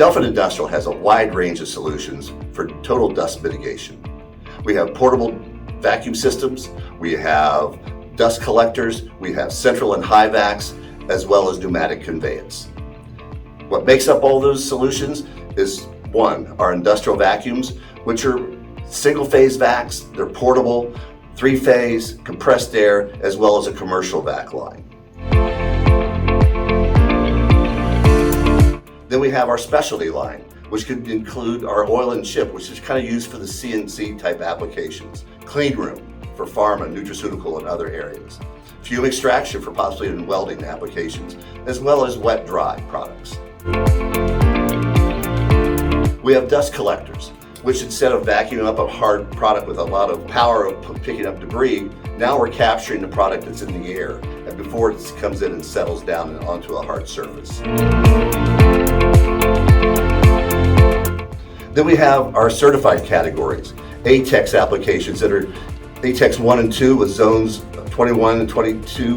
Delfin Industrial has a wide range of solutions for total dust mitigation. We have portable vacuum systems, we have dust collectors, we have central and high vacs, as well as pneumatic conveyors. What makes up all those solutions is one, our industrial vacuums, which are single-phase vacs. They're portable, three-phase, compressed air, as well as a commercial vac line. Then we have our specialty line, which could include our oil and chip, which is kind of used for the CNC type applications, clean room for pharma, nutraceutical, and other areas, fume extraction for possibly in welding applications, as well as wet dry products. We have dust collectors, which instead of vacuuming up a hard product with a lot of power of picking up debris, now we're capturing the product that's in the air and before it comes in and settles down and onto a hard surface. Then we have our certified categories, ATEX applications that are ATEX 1 and 2 with zones 21 and 22.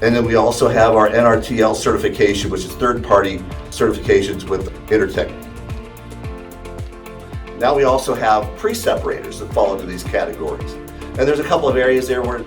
And then we also have our NRTL certification, which is third-party certifications with Intertech. Now we also have pre-separators that fall into these categories. And there's a couple of areas there where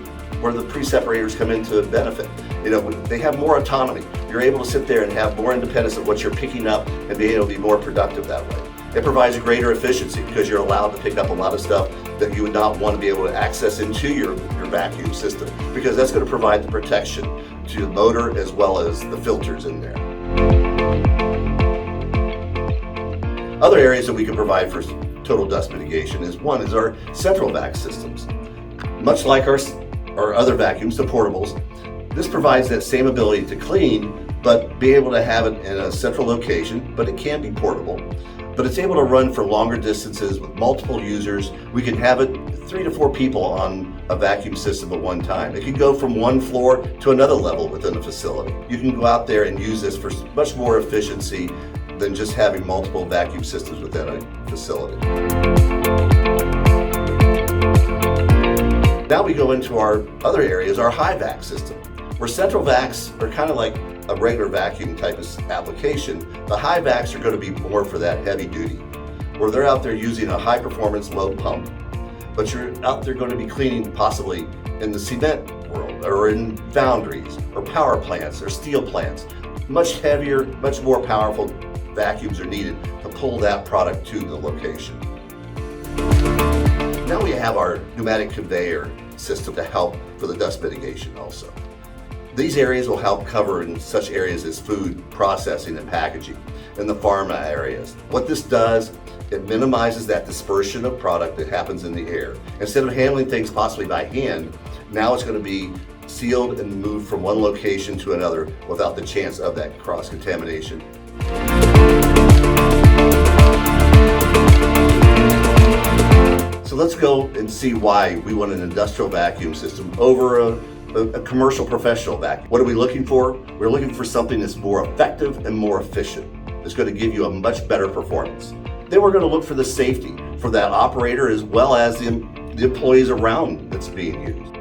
the pre-separators come into benefit. You know, they have more autonomy. You're able to sit there and have more independence of what you're picking up and be able to be more productive that way. It provides a greater efficiency because you're allowed to pick up a lot of stuff that you would not want to be able to access into your vacuum system, because that's going to provide the protection to the motor as well as the filters in there. Other areas that we can provide for total dust mitigation is one is our central vac systems. Much like our other vacuums, the portables, this provides that same ability to clean, but be able to have it in a central location, but it can be portable. But it's able to run for longer distances with multiple users. We can have it 3 to 4 people on a vacuum system at one time. It can go from one floor to another level within a facility. You can go out there and use this for much more efficiency than just having multiple vacuum systems within a facility. Now we go into our other areas, our high vac system, where central vacs are kind of like a regular vacuum type of application. The high vacs are going to be more for that heavy duty, where they're out there using a high performance low pump, but you're out there going to be cleaning possibly in the cement world or in foundries or power plants or steel plants. Much heavier, much more powerful vacuums are needed to pull that product to the location. Now we have our pneumatic conveyor system to help for the dust mitigation also. These areas will help cover in such areas as food processing and packaging and the pharma areas. What this does, it minimizes that dispersion of product that happens in the air. Instead of handling things possibly by hand, now it's going to be sealed and moved from one location to another without the chance of that cross-contamination. So let's go and see why we want an industrial vacuum system over a commercial professional vacuum. What are we looking for? We're looking for something that's more effective and more efficient. It's going to give you a much better performance. Then we're going to look for the safety for that operator as well as the employees around that's being used.